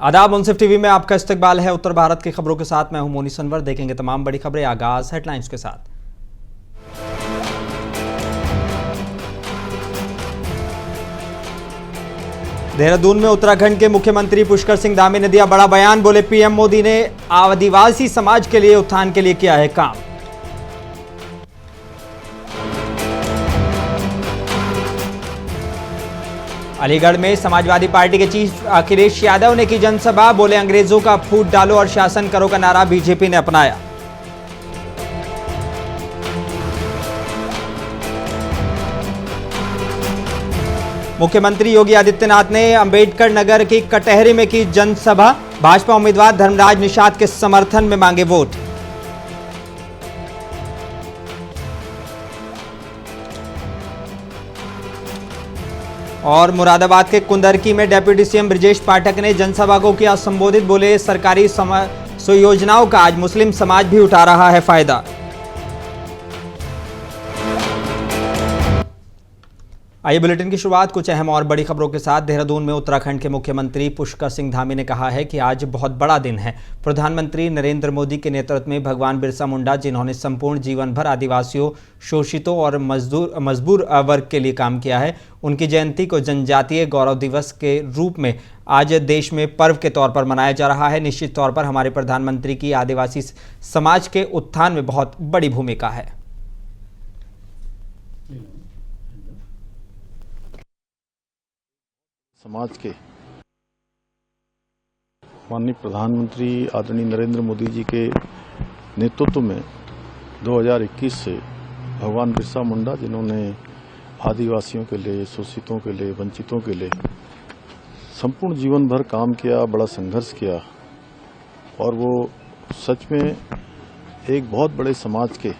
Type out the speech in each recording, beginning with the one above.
आदाब, मुंसिफ टीवी में आपका इस्तकबाल है। उत्तर भारत की खबरों के साथ मैं हूं मोनी सनवर। देखेंगे तमाम बड़ी खबरें। आगाज हेडलाइंस के साथ। देहरादून में उत्तराखंड के मुख्यमंत्री पुष्कर सिंह धामी ने दिया बड़ा बयान। बोले पीएम मोदी ने आदिवासी समाज के लिए उत्थान के लिए किया है काम। अलीगढ़ में समाजवादी पार्टी के चीफ अखिलेश यादव ने की जनसभा। बोले अंग्रेजों का फूट डालो और शासन करो का नारा बीजेपी ने अपनाया। मुख्यमंत्री योगी आदित्यनाथ ने अंबेडकर नगर की कटहरी में की जनसभा। भाजपा उम्मीदवार धर्मराज निषाद के समर्थन में मांगे वोट। और मुरादाबाद के कुंदरकी में डिप्टी सीएम ब्रजेश पाठक ने जनसभा को किया संबोधित। बोले सरकारी योजनाओं का आज मुस्लिम समाज भी उठा रहा है फायदा। आइए बुलेटिन की शुरुआत कुछ अहम और बड़ी खबरों के साथ। देहरादून में उत्तराखंड के मुख्यमंत्री पुष्कर सिंह धामी ने कहा है कि आज बहुत बड़ा दिन है। प्रधानमंत्री नरेंद्र मोदी के नेतृत्व में भगवान बिरसा मुंडा, जिन्होंने संपूर्ण जीवन भर आदिवासियों, शोषितों और मजबूर वर्ग के लिए काम किया है, उनकी जयंती को जनजातीय गौरव दिवस के रूप में आज देश में पर्व के तौर पर मनाया जा रहा है। निश्चित तौर पर हमारे प्रधानमंत्री की आदिवासी समाज के उत्थान में बहुत बड़ी भूमिका है। समाज के माननीय प्रधानमंत्री आदरणीय नरेंद्र मोदी जी के नेतृत्व में 2021 से भगवान बिरसा मुंडा, जिन्होंने आदिवासियों के लिए, शोषितों के लिए, वंचितों के लिए संपूर्ण जीवन भर काम किया, बड़ा संघर्ष किया और वो सच में एक बहुत बड़े समाज के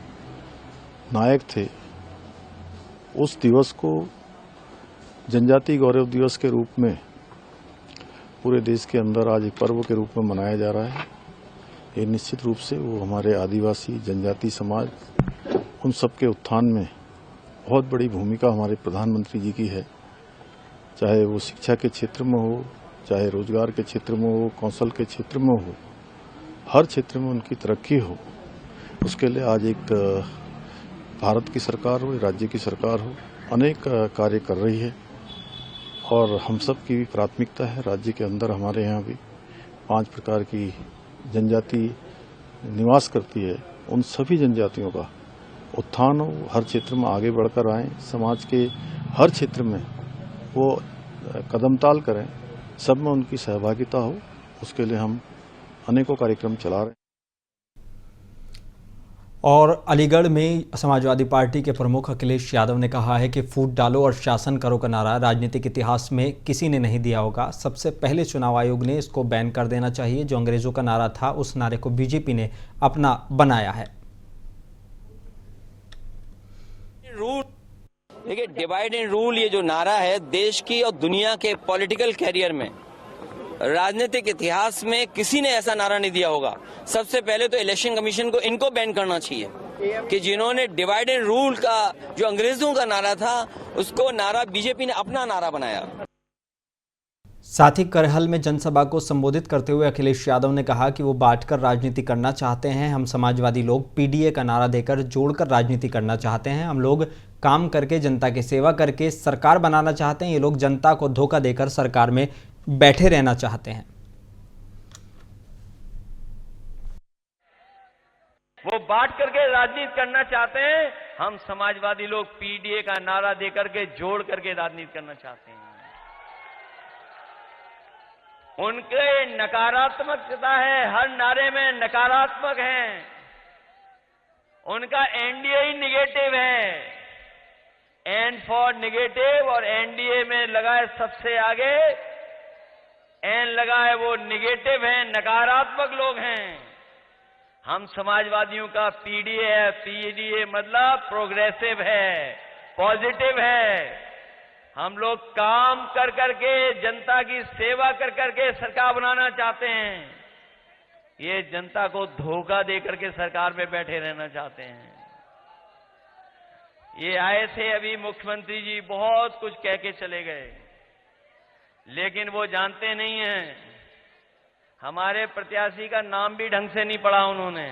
नायक थे। उस दिवस को जनजातीय गौरव दिवस के रूप में पूरे देश के अंदर आज एक पर्व के रूप में मनाया जा रहा है। ये निश्चित रूप से वो हमारे आदिवासी जनजातीय समाज, उन सब के उत्थान में बहुत बड़ी भूमिका हमारे प्रधानमंत्री जी की है। चाहे वो शिक्षा के क्षेत्र में हो, चाहे रोजगार के क्षेत्र में हो, कौशल के क्षेत्र में हो, हर क्षेत्र में उनकी तरक्की हो, उसके लिए आज एक भारत की सरकार हो, राज्य की सरकार हो, अनेक कार्य कर रही है। और हम सब की भी प्राथमिकता है, राज्य के अंदर हमारे यहाँ भी 5 प्रकार की जनजाति निवास करती है, उन सभी जनजातियों का उत्थान हो, हर क्षेत्र में आगे बढ़कर आएं, समाज के हर क्षेत्र में वो कदमताल करें, सब में उनकी सहभागिता हो, उसके लिए हम अनेकों कार्यक्रम चला रहे हैं। और अलीगढ़ में समाजवादी पार्टी के प्रमुख अखिलेश यादव ने कहा है कि फूट डालो और शासन करो का नारा राजनीतिक इतिहास में किसी ने नहीं दिया होगा। सबसे पहले चुनाव आयोग ने इसको बैन कर देना चाहिए। जो अंग्रेजों का नारा था, उस नारे को बीजेपी ने अपना बनाया है। देखिए, डिवाइड एंड रूल ये जो नारा है, देश की और दुनिया के पॉलिटिकल कैरियर में, राजनीतिक इतिहास में किसी ने ऐसा नारा नहीं दिया होगा। सबसे पहले तो इलेक्शन कमीशन को इनको बैन करना चाहिए कि जिन्होंने डिवाइड एंड रूल का जो अंग्रेजों का नारा था, उसको नारा बीजेपी ने अपना नारा बनाया। साथ ही करहल में जनसभा को संबोधित करते हुए अखिलेश यादव ने कहा कि वो बांटकर राजनीति करना चाहते हैं। हम समाजवादी लोग पीडीए का नारा देकर जोड़कर राजनीति करना चाहते हैं। हम लोग काम करके, जनता की सेवा करके सरकार बनाना चाहते हैं। ये लोग जनता को धोखा देकर सरकार में बैठे रहना चाहते हैं। वो बांट करके राजनीति करना चाहते हैं। हम समाजवादी लोग पीडीए का नारा देकर के, जोड़ करके राजनीति करना चाहते हैं। उनके नकारात्मकता है, हर नारे में नकारात्मक है। उनका एनडीए ही निगेटिव है, एन फॉर निगेटिव, और एनडीए में लगा है सबसे आगे एन लगा है, वो निगेटिव है, नकारात्मक लोग हैं। हम समाजवादियों का पीडीए है, पीडीए मतलब प्रोग्रेसिव है, पॉजिटिव है। हम लोग काम कर करके, जनता की सेवा कर करके सरकार बनाना चाहते हैं। ये जनता को धोखा दे करके सरकार में बैठे रहना चाहते हैं। ये आए थे अभी मुख्यमंत्री जी, बहुत कुछ कह के चले गए, लेकिन वो जानते नहीं हैं हमारे प्रत्याशी का नाम भी ढंग से नहीं पढ़ा उन्होंने।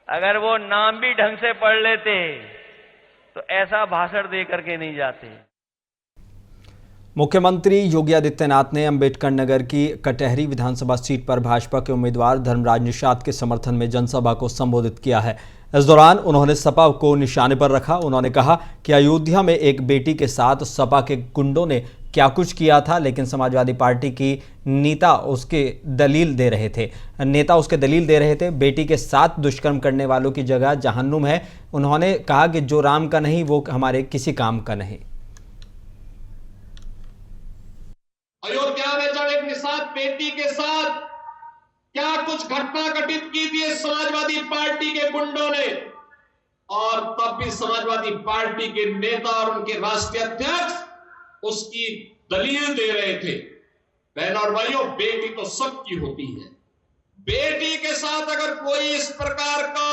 अगर वो नाम भी ढंग से पढ़ लेते तो ऐसा भाषण दे करके नहीं जाते। मुख्यमंत्री योगी आदित्यनाथ ने अंबेडकर नगर की कटहरी विधानसभा सीट पर भाजपा के उम्मीदवार धर्मराज निषाद के समर्थन में जनसभा को संबोधित किया है। इस दौरान उन्होंने सपा को निशाने पर रखा। उन्होंने कहा कि अयोध्या में एक बेटी के साथ सपा के गुंडों ने क्या कुछ किया था, लेकिन समाजवादी पार्टी की नेता उसके दलील दे रहे थे। बेटी के साथ दुष्कर्म करने वालों की जगह जहन्नुम है। उन्होंने कहा कि जो राम का नहीं वो हमारे किसी काम का नहीं। अयोध्या में जब एक निषाद बेटी के साथ क्या कुछ घटना घटित की थी समाजवादी पार्टी के गुंडों ने, और तब भी समाजवादी पार्टी के नेता और उनके राष्ट्रीय अध्यक्ष उसकी दलील दे रहे थे। बहनों और भाइयों, बेटी तो सबकी होती है। बेटी के साथ अगर कोई इस प्रकार का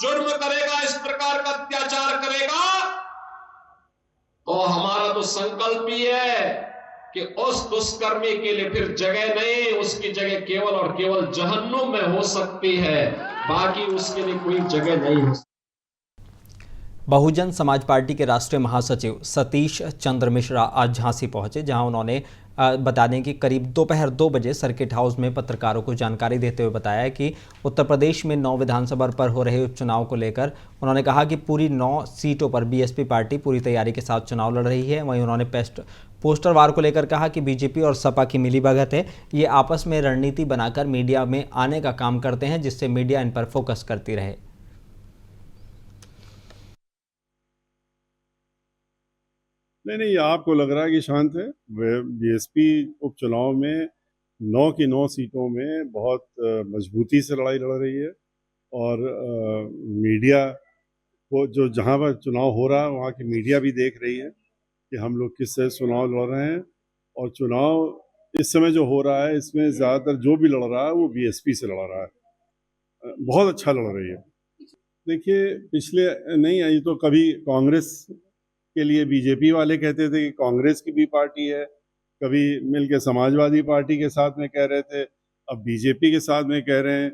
जुर्म करेगा, इस प्रकार का अत्याचार करेगा, तो हमारा तो संकल्प ही है कि उस दुष्कर्मी के लिए फिर जगह नहीं, उसकी जगह केवल और केवल जहन्नुम में हो सकती है, बाकी उसके लिए कोई जगह नहीं हो सकती। बहुजन समाज पार्टी के राष्ट्रीय महासचिव सतीश चंद्र मिश्रा आज झांसी पहुंचे, जहां उन्होंने बता दें कि करीब दोपहर 2 बजे सर्किट हाउस में पत्रकारों को जानकारी देते हुए बताया कि उत्तर प्रदेश में 9 विधानसभा पर हो रहे उपचुनाव को लेकर उन्होंने कहा कि पूरी 9 सीटों पर बीएसपी पार्टी पूरी तैयारी के साथ चुनाव लड़ रही है। वहीं उन्होंने पोस्टर वार को लेकर कहा कि बीजेपी और सपा की मिलीभगत है। ये आपस में रणनीति बनाकर मीडिया में आने का काम करते हैं, जिससे मीडिया इन पर फोकस करती रहे। नहीं, आपको लग रहा है कि शांत है। बीएसपी उपचुनाव में 9 की 9 सीटों में बहुत मजबूती से लड़ाई लड़ रही है, और मीडिया को जो जहां पर चुनाव हो रहा है वहां की मीडिया भी देख रही है कि हम लोग किस तरह चुनाव लड़ रहे हैं। और चुनाव इस समय जो हो रहा है इसमें ज़्यादातर जो भी लड़ रहा है वो बीएसपी से लड़ रहा है, बहुत अच्छा लड़ रही है। देखिए, ये तो कभी कांग्रेस के लिए बीजेपी वाले कहते थे कि कांग्रेस की भी पार्टी है, कभी मिलके समाजवादी पार्टी के साथ में कह रहे थे, अब बीजेपी के साथ में कह रहे हैं।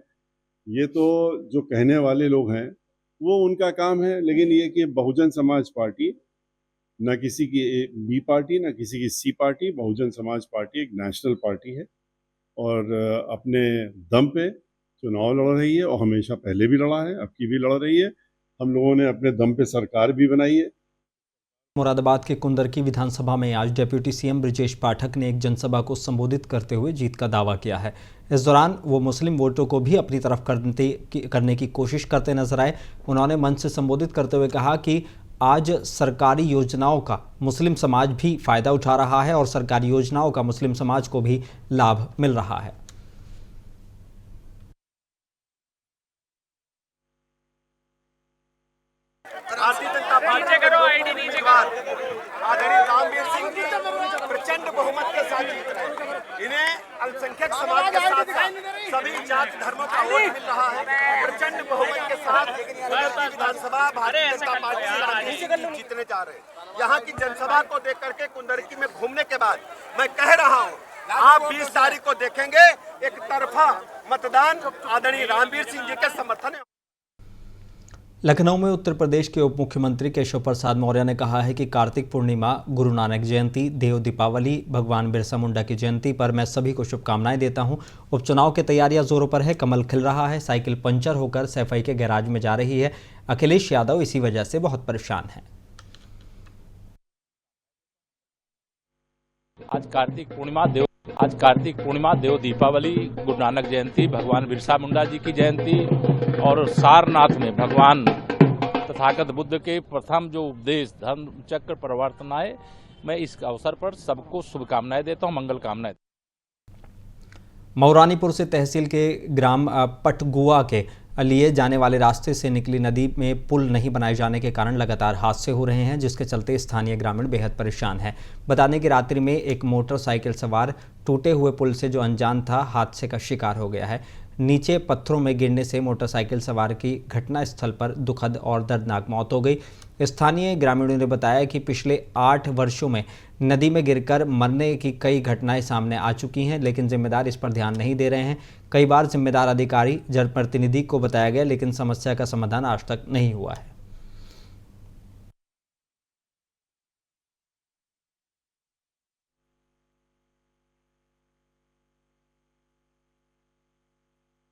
ये तो जो कहने वाले लोग हैं वो उनका काम है, लेकिन ये कि बहुजन समाज पार्टी न किसी की बी पार्टी न किसी की सी पार्टी, बहुजन समाज पार्टी एक नेशनल पार्टी है और अपने दम पे चुनाव लड़ रही है, और हमेशा पहले भी लड़ा है, अब की भी लड़ रही है। हम लोगों ने अपने दम पे सरकार भी बनाई है। मुरादाबाद के कुंदरकी विधानसभा में आज डिप्टी सीएम ब्रजेश पाठक ने एक जनसभा को संबोधित करते हुए जीत का दावा किया है। इस दौरान वो मुस्लिम वोटों को भी अपनी तरफ करने की कोशिश करते नजर आए। उन्होंने मंच से संबोधित करते हुए कहा कि आज सरकारी योजनाओं का मुस्लिम समाज भी फायदा उठा रहा है और सरकारी योजनाओं का मुस्लिम समाज को भी लाभ मिल रहा है। आदरणीय रामवीर सिंह जी प्रचंड बहुमत के साथ जीत रहे हैं। इन्हें अल्पसंख्यक समाज के साथ सभी जाति धर्मों का वोट मिल रहा है। प्रचंड बहुमत के साथ विधानसभा भारतीय जनता पार्टी जीतने जा रहे हैं। यहाँ की जनसभा को देख करके कुंदरकी में घूमने के बाद मैं कह रहा हूँ, आप 20 तारीख को देखेंगे एक तरफा मतदान आदरणीय रामवीर सिंह जी के समर्थन है। लखनऊ में उत्तर प्रदेश के उप मुख्यमंत्री केशव प्रसाद मौर्य ने कहा है कि कार्तिक पूर्णिमा, गुरु नानक जयंती, देव दीपावली, भगवान बिरसा मुंडा की जयंती पर मैं सभी को शुभकामनाएं देता हूं। उपचुनाव की तैयारियां जोरों पर है, कमल खिल रहा है, साइकिल पंचर होकर सैफई के गैराज में जा रही है। अखिलेश यादव इसी वजह से बहुत परेशान हैं। आज कार्तिक पूर्णिमा, देव दीपावली, गुरु नानक जयंती, भगवान बिरसा मुंडा जी की जयंती और सारनाथ में भगवान तथागत बुद्ध के प्रथम जो उपदेश धर्म चक्र प्रवर्तनाएं, मैं इस अवसर पर सबको शुभकामनाएं देता हूं, मंगल कामनाएं। मऊरानीपुर से तहसील के ग्राम पटगुआ के लिए जाने वाले रास्ते से निकली नदी में पुल नहीं बनाए जाने के कारण लगातार हादसे हो रहे हैं, जिसके चलते स्थानीय ग्रामीण बेहद परेशान हैं। बता दें कि रात्रि में एक मोटरसाइकिल सवार टूटे हुए पुल से जो अनजान था हादसे का शिकार हो गया है। नीचे पत्थरों में गिरने से मोटरसाइकिल सवार की घटनास्थल पर दुखद और दर्दनाक मौत हो गई। स्थानीय ग्रामीणों ने बताया कि पिछले 8 वर्षों में नदी में गिरकर मरने की कई घटनाएं सामने आ चुकी हैं, लेकिन जिम्मेदार इस पर ध्यान नहीं दे रहे हैं। कई बार जिम्मेदार अधिकारी, जनप्रतिनिधि को बताया गया, लेकिन समस्या का समाधान आज तक नहीं हुआ है।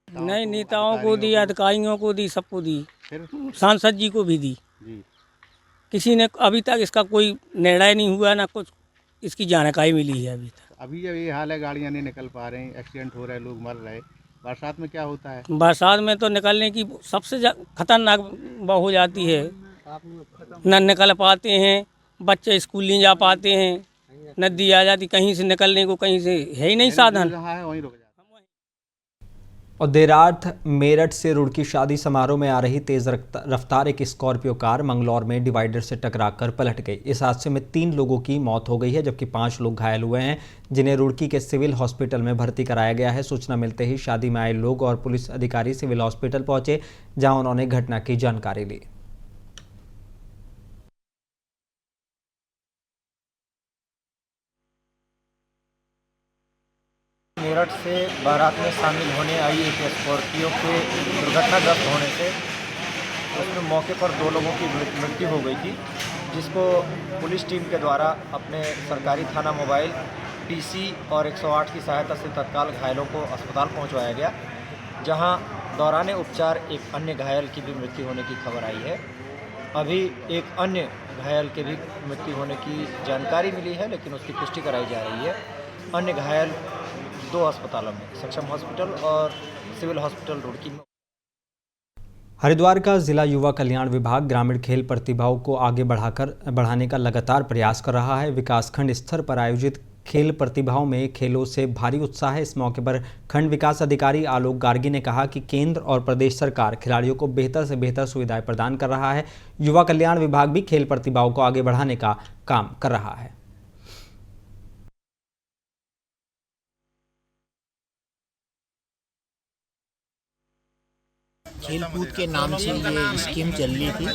नए नेताओं को दी, अधिकारियों को दी, सबको दी, सांसद जी को भी दी। किसी ने अभी तक इसका कोई निर्णय नहीं हुआ, ना कुछ इसकी जानकारी मिली है अभी तक। अभी जब ये हाल है, गाड़ियाँ नहीं निकल पा रही, एक्सीडेंट हो रहे, लोग मर रहे। बरसात में क्या होता है? बरसात में तो निकलने की सबसे खतरनाक हो जाती है, न निकल पाते हैं, बच्चे स्कूल नहीं जा पाते हैं, नदी आ जाती, कहीं से निकलने को कहीं से है ही नहीं साधन। और देर रात मेरठ से रुड़की शादी समारोह में आ रही तेज रफ्तार एक स्कॉर्पियो कार मंगलौर में डिवाइडर से टकराकर पलट गई। इस हादसे में 3 लोगों की मौत हो गई है, जबकि 5 लोग घायल हुए हैं, जिन्हें रुड़की के सिविल हॉस्पिटल में भर्ती कराया गया है। सूचना मिलते ही शादी में आए लोग और पुलिस अधिकारी सिविल हॉस्पिटल पहुंचे, जहां उन्होंने घटना की जानकारी ली। मेरठ से बारात में शामिल होने आई एक स्कॉर्पियो के दुर्घटनाग्रस्त होने से उसमें मौके पर 2 लोगों की मृत्यु हो गई थी, जिसको पुलिस टीम के द्वारा अपने सरकारी थाना मोबाइल, पीसी और 108 की सहायता से तत्काल घायलों को अस्पताल पहुंचवाया गया, जहां दौरान उपचार एक अन्य घायल की भी मृत्यु होने की खबर आई है। अभी एक अन्य घायल के भी मृत्यु होने की जानकारी मिली है, लेकिन उसकी पुष्टि कराई जा रही है। अन्य घायल 2 अस्पतालों में, सक्षम हॉस्पिटल और सिविल हॉस्पिटल रुड़की में। हरिद्वार का जिला युवा कल्याण विभाग ग्रामीण खेल प्रतिभाओं को आगे बढ़ाने का लगातार प्रयास कर रहा है। विकासखंड स्तर पर आयोजित खेल प्रतिभाओं में खेलों से भारी उत्साह है। इस मौके पर खंड विकास अधिकारी आलोक गार्गी ने कहा कि केंद्र और प्रदेश सरकार खिलाड़ियों को बेहतर से बेहतर सुविधाएं प्रदान कर रहा है। युवा कल्याण विभाग भी खेल प्रतिभाओं को आगे बढ़ाने का काम कर रहा है। खेल कूद के नाम से ये स्कीम चल रही थी।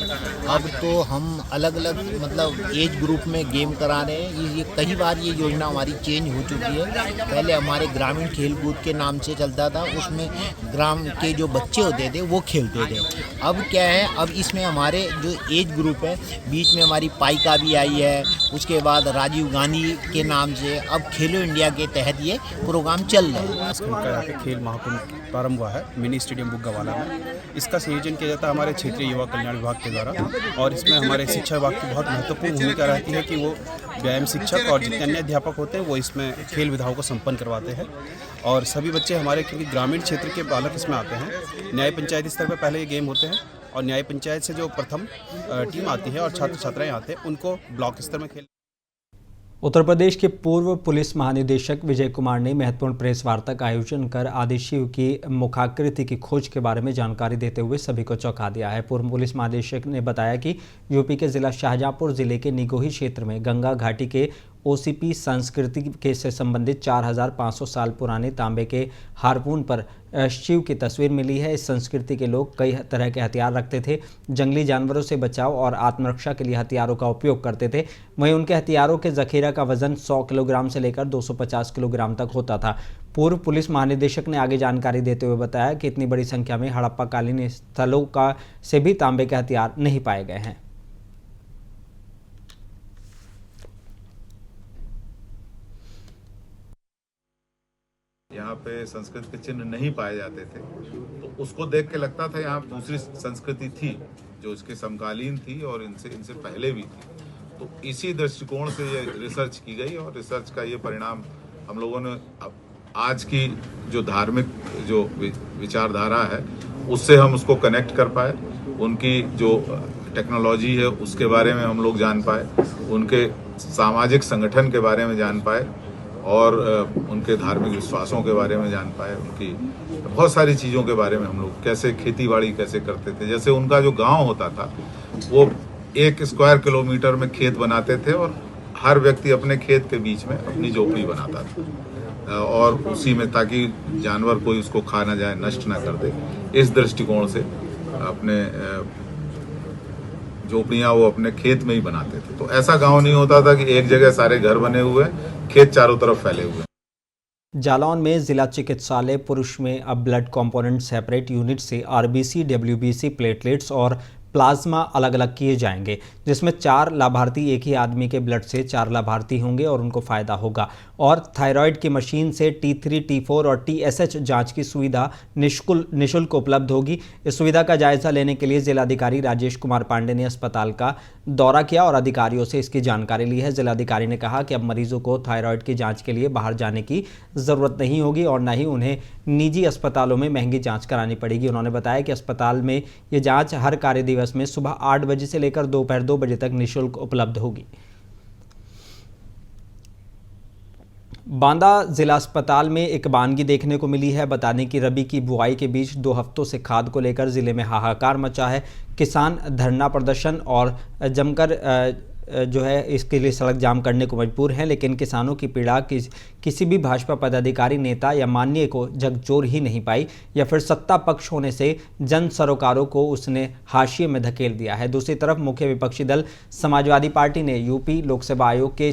अब तो हम अलग अलग मतलब एज ग्रुप में गेम करा रहे हैं। ये कई बार ये योजना हमारी चेंज हो चुकी है। पहले हमारे ग्रामीण खेल कूद के नाम से चलता था, उसमें ग्राम के जो बच्चे होते थे वो खेलते थे। अब क्या है, अब इसमें हमारे जो एज ग्रुप है, बीच में हमारी पाइका भी आई है, उसके बाद राजीव गांधी के नाम से अब खेलो इंडिया के तहत ये प्रोग्राम चल रहा है। खेल महाकुंभ प्रारंभ हुआ है मिनी स्टेडियम बुग्गावाला में। इसका संयोजन किया जाता है हमारे क्षेत्रीय युवा कल्याण विभाग के द्वारा, और इसमें हमारे शिक्षा विभाग की बहुत महत्वपूर्ण भूमिका रहती है कि वो व्यायाम शिक्षक और जितने अन्य अध्यापक होते हैं वो इसमें खेल विधाओं को संपन्न करवाते हैं। और सभी बच्चे हमारे, क्योंकि ग्रामीण क्षेत्र के बालक इसमें आते हैं, न्याय पंचायत स्तर पर पहले ये गेम होते हैं, और न्याय पंचायत से जो प्रथम टीम आती है और छात्र छात्राएँ आते हैं उनको ब्लॉक स्तर में खेल। उत्तर प्रदेश के पूर्व पुलिस महानिदेशक विजय कुमार ने महत्वपूर्ण प्रेस वार्ता का आयोजन कर आदिशिव की मुखाकृति की खोज के बारे में जानकारी देते हुए सभी को चौंका दिया है। पूर्व पुलिस महानिदेशक ने बताया कि यूपी के जिला शाहजहांपुर जिले के निगोही क्षेत्र में गंगा घाटी के ओसीपी संस्कृति के से संबंधित 4500 साल पुराने तांबे के हारपून पर शिव की तस्वीर मिली है। इस संस्कृति के लोग कई तरह के हथियार रखते थे, जंगली जानवरों से बचाव और आत्मरक्षा के लिए हथियारों का उपयोग करते थे। वहीं उनके हथियारों के जखीरा का वजन 100 किलोग्राम से लेकर 250 किलोग्राम तक होता था। पूर्व पुलिस महानिदेशक ने आगे जानकारी देते हुए बताया कि इतनी बड़ी संख्या में हड़प्पा कालीन स्थलों का से भी तांबे के हथियार नहीं पाए गए हैं। यहाँ पे संस्कृत के चिन्ह नहीं पाए जाते थे, तो उसको देख के लगता था यहाँ दूसरी संस्कृति थी जो इसके समकालीन थी और इनसे पहले भी थी। तो इसी दृष्टिकोण से ये रिसर्च की गई और रिसर्च का ये परिणाम हम लोगों ने आज की जो धार्मिक जो विचारधारा है उससे हम उसको कनेक्ट कर पाए। उनकी जो टेक्नोलॉजी है उसके बारे में हम लोग जान पाए, उनके सामाजिक संगठन के बारे में जान पाए और उनके धार्मिक विश्वासों के बारे में जान पाए। उनकी बहुत सारी चीज़ों के बारे में हम लोग कैसे खेतीबाड़ी कैसे करते थे। जैसे उनका जो गांव होता था वो 1 स्क्वायर किलोमीटर में खेत बनाते थे और हर व्यक्ति अपने खेत के बीच में अपनी झोपड़ी बनाता था। और उसी में ताकि जानवर कोई उसको खा ना जाए, नष्ट ना कर दे, इस दृष्टिकोण से अपने झोपड़ियां वो अपने खेत में ही बनाते थे। तो ऐसा गांव नहीं होता था कि एक जगह सारे घर बने हुए, खेत चारों तरफ फैले हुए। जालौन में जिला चिकित्सालय पुरुष में अब ब्लड कंपोनेंट सेपरेट यूनिट से आरबीसी, डब्ल्यूबीसी, प्लेटलेट्स और प्लाज्मा अलग अलग किए जाएंगे, जिसमें 4 लाभार्थी एक ही आदमी के ब्लड से 4 लाभार्थी होंगे और उनको फ़ायदा होगा। और थायराइड की मशीन से T3, T4 और TSH जांच की सुविधा निःशुल्क उपलब्ध होगी। इस सुविधा का जायजा लेने के लिए जिलाधिकारी राजेश कुमार पांडे ने अस्पताल का दौरा किया और अधिकारियों से इसकी जानकारी ली है। जिलाधिकारी ने कहा कि अब मरीजों को थायराइड की जाँच के लिए बाहर जाने की ज़रूरत नहीं होगी और न ही उन्हें निजी अस्पतालों में महंगी जाँच करानी पड़ेगी। उन्होंने बताया कि अस्पताल में ये जाँच हर कार्य दिवस में सुबह 8 बजे से लेकर दोपहर 2 बजे तक निःशुल्क उपलब्ध होगी। बांदा जिला अस्पताल में एक वानगी देखने को मिली है। बता दें कि रबी की बुआई के बीच 2 हफ्तों से खाद को लेकर जिले में हाहाकार मचा है। किसान धरना प्रदर्शन और जमकर जो है इसके लिए सड़क जाम करने को मजबूर हैं, लेकिन किसानों की पीड़ा किसी भी भाजपा पदाधिकारी, नेता या माननीय को झकझोर ही नहीं पाई या फिर सत्ता पक्ष होने से जन सरोकारों को उसने हाशिए में धकेल दिया है। दूसरी तरफ मुख्य विपक्षी दल समाजवादी पार्टी ने यूपी लोकसभा आयोग के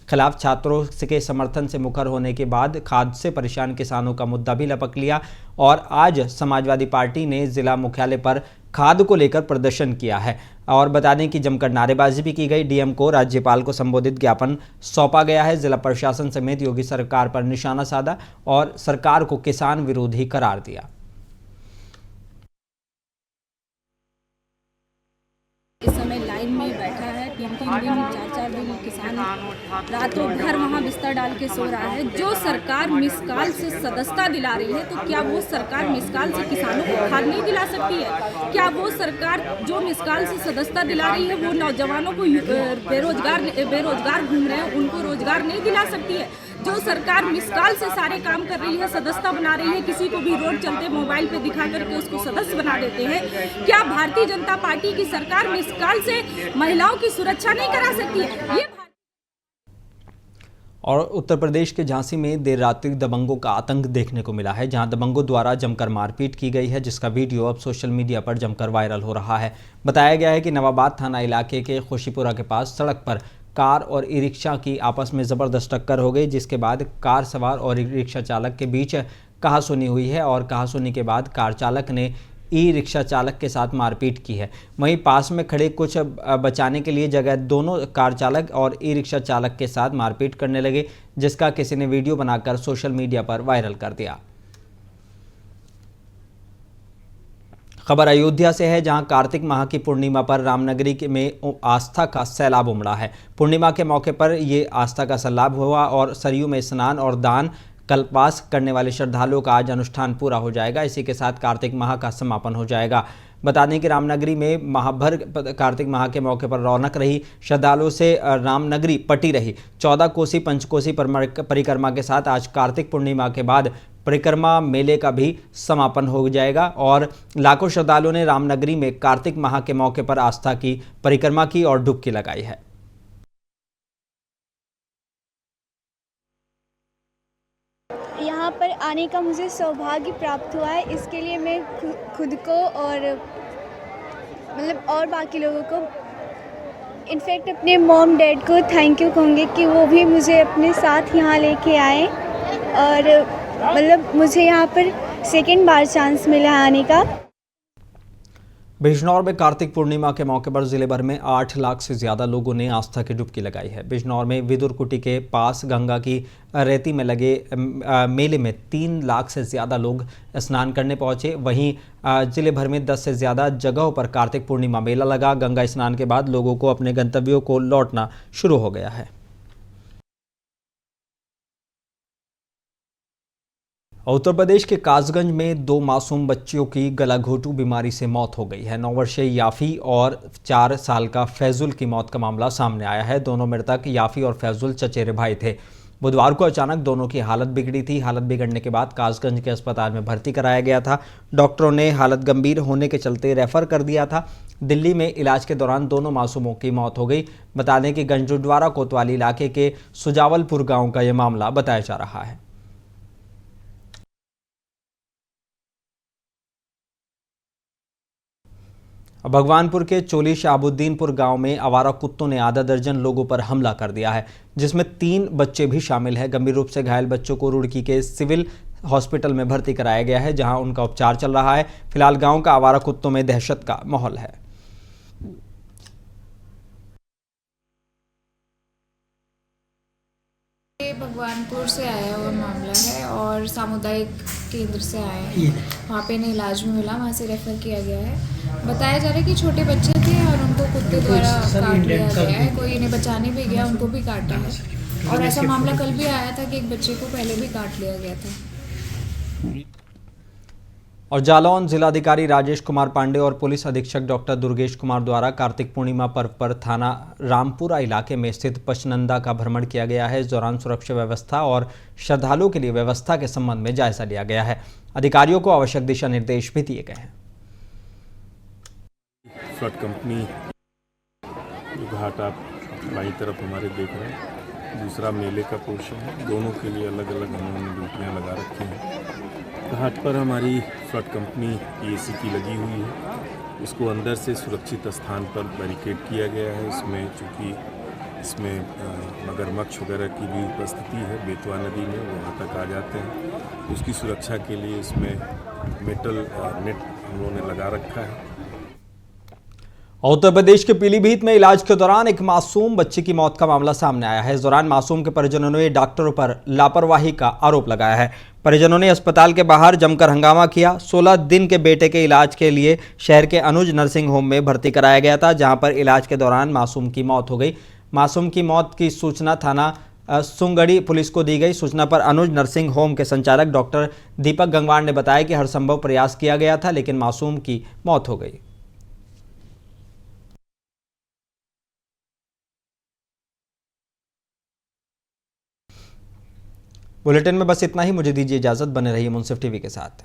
खिलाफ छात्रों के समर्थन से मुखर होने के बाद खाद से परेशान किसानों का मुद्दा भी लपक लिया और आज समाजवादी पार्टी ने जिला मुख्यालय पर खाद को लेकर प्रदर्शन किया है। और बता दें कि जमकर नारेबाजी भी की गई। डीएम को राज्यपाल को संबोधित ज्ञापन सौंपा गया है। जिला प्रशासन समेत योगी सरकार पर निशाना साधा और सरकार को किसान विरोधी करार दिया। इस समय लाइन में बैठा है, 3-3 दिन 4-4 दिन किसान रातों भर वहाँ बिस्तर डाल के सो रहा है। जो सरकार मिसकाल से सदस्यता दिला रही है, तो क्या वो सरकार मिसकाल से किसानों को खाद नहीं दिला सकती है? क्या वो सरकार जो मिसकाल से सदस्यता दिला रही है, वो नौजवानों को बेरोजगार घूम रहे हैं उनको रोजगार नहीं दिला सकती है? जो सरकार मिसकाल से सारे काम कर रही है, सदस्यता बना रही है, किसी को भी रोड चलते मोबाइल पे दिखा करके उसको सदस्य बना देते हैं, क्या भारतीय जनता पार्टी की सरकार मिसकाल से महिलाओं की सुरक्षा नहीं करा सकती है? ये और उत्तर प्रदेश के झांसी में देर रात्रि दबंगों का आतंक देखने को मिला है, जहां दबंगों द्वारा जमकर मारपीट की गई है, जिसका वीडियो अब सोशल मीडिया पर जमकर वायरल हो रहा है। बताया गया है कि नवाबाद थाना इलाके के खुशीपुरा के पास सड़क पर कार और ई रिक्शा की आपस में ज़बरदस्त टक्कर हो गई, जिसके बाद कार सवार और ई रिक्शा चालक के बीच कहासुनी हुई है और कहासुनी के बाद कार चालक ने ई रिक्शा चालक के साथ मारपीट की है। वहीं पास में खड़े कुछ बचाने के लिए जगह दोनों कार चालक और ई रिक्शा चालक के साथ मारपीट करने लगे, जिसका किसी ने वीडियो बनाकर सोशल मीडिया पर वायरल कर दिया। खबर अयोध्या से है, जहां कार्तिक माह की पूर्णिमा पर रामनगरी में आस्था का सैलाब उमड़ा है। पूर्णिमा के मौके पर ये आस्था का सैलाब हुआ और सरयू में स्नान और दान कल्पवास करने वाले श्रद्धालुओं का आज अनुष्ठान पूरा हो जाएगा। इसी के साथ कार्तिक माह का समापन हो जाएगा। बता दें कि रामनगरी में महाभर कार्तिक माह के मौके पर रौनक रही। श्रद्धालुओं से रामनगरी पटी रही। 14 कोसी पंचकोसी परिक्रमा के साथ आज कार्तिक पूर्णिमा के बाद परिक्रमा मेले का भी समापन हो जाएगा और लाखों श्रद्धालुओं ने रामनगरी में कार्तिक माह के मौके पर आस्था की परिक्रमा की और डुबकी लगाई है। यहाँ पर आने का मुझे सौभाग्य प्राप्त हुआ है, इसके लिए मैं खुद को और मतलब और बाकी लोगों को, इनफैक्ट अपने मॉम डैड को थैंक यू कहूँगी कि वो भी मुझे अपने साथ यहाँ लेके आए और मतलब मुझे यहाँ पर सेकंड बार चांस मिला आने का। बिजनौर में कार्तिक पूर्णिमा के मौके पर जिले भर में 8 लाख से ज़्यादा लोगों ने आस्था की डुबकी लगाई है। बिजनौर में विदुर कुटी के पास गंगा की रेती में लगे मेले में 3 लाख से ज़्यादा लोग स्नान करने पहुंचे। वहीं जिले भर में 10 से ज़्यादा जगहों पर कार्तिक पूर्णिमा मेला लगा। गंगा स्नान के बाद लोगों को अपने गंतव्यों को लौटना शुरू हो गया है। उत्तर प्रदेश के कासगंज में 2 मासूम बच्चियों की गलाघोटू बीमारी से मौत हो गई है। 9 वर्षीय याफी और 4 साल का फैजुल की मौत का मामला सामने आया है। दोनों मृतक याफी और फैजुल चचेरे भाई थे। बुधवार को अचानक दोनों की हालत बिगड़ी थी। हालत बिगड़ने के बाद कासगंज के अस्पताल में भर्ती कराया गया था। डॉक्टरों ने हालत गंभीर होने के चलते रेफर कर दिया था। दिल्ली में इलाज के दौरान दोनों मासूमों की मौत हो गई। बता दें कि गंजुडवारा कोतवाली इलाके के सुजावलपुर गाँव का यह मामला बताया जा रहा है। भगवानपुर के चोली शाहबुद्दीनपुर गांव में आवारा कुत्तों ने आधा दर्जन लोगों पर हमला कर दिया है, जिसमें 3 बच्चे भी शामिल हैं। गंभीर रूप से घायल बच्चों को रुड़की के सिविल हॉस्पिटल में भर्ती कराया गया है, जहां उनका उपचार चल रहा है। फिलहाल गांव का आवारा कुत्तों में दहशत का माहौल है। भगवानपुर से आया हुआ मामला है और सामुदायिक केंद्र से आए हैं। वहाँ पे इन्हें इलाज भी मिला, वहाँ से रेफर किया गया है। बताया जा रहा है कि छोटे बच्चे थे और उनको कुत्ते द्वारा काट लिया गया है। कोई इन्हें बचाने भी गया, उनको भी काटा है। और ऐसा मामला कल भी आया था कि एक बच्चे को पहले भी काट लिया गया था। और जालौन जिलाधिकारी राजेश कुमार पांडे और पुलिस अधीक्षक डॉक्टर दुर्गेश कुमार द्वारा कार्तिक पूर्णिमा पर्व पर थाना रामपुरा इलाके में स्थित पचनंदा का भ्रमण किया गया है। इस दौरान सुरक्षा व्यवस्था और श्रद्धालुओं के लिए व्यवस्था के संबंध में जायजा लिया गया है। अधिकारियों को आवश्यक दिशा निर्देश भी दिए गए हैं। फ्लड कंपनी घाट आप बाई तरफ हमारे देख रहे हैं, दूसरा मेले का पोर्शन है। दोनों के लिए अलग अलग उन्होंने ड्यूटियाँ लगा रखी हैं। घाट पर हमारी फ्लड कंपनी PAC की लगी हुई है, इसको अंदर से सुरक्षित स्थान पर बैरिकेड किया गया है। चूँकि इसमें मगरमच्छ वगैरह की भी उपस्थिति है, बेतवा नदी में वहाँ तक आ जाते हैं। उसकी सुरक्षा के लिए इसमें मेटल नेट हम लोगों ने लगा रखा है। उत्तर प्रदेश के पीलीभीत में इलाज के दौरान एक मासूम बच्चे की मौत का मामला सामने आया है। इस दौरान मासूम के परिजनों ने डॉक्टरों पर लापरवाही का आरोप लगाया है। परिजनों ने अस्पताल के बाहर जमकर हंगामा किया। 16 दिन के बेटे के इलाज के लिए शहर के अनुज नर्सिंग होम में भर्ती कराया गया था, जहां पर इलाज के दौरान मासूम की मौत हो गई। मासूम की मौत की सूचना थाना सुंगड़ी पुलिस को दी गई। सूचना पर अनुज नर्सिंग होम के संचालक डॉक्टर दीपक गंगवार ने बताया कि हर संभव प्रयास किया गया था, लेकिन मासूम की मौत हो गई। बुलेटिन में बस इतना ही। मुझे दीजिए इजाजत। बने रहिए मुंसिफ टीवी के साथ।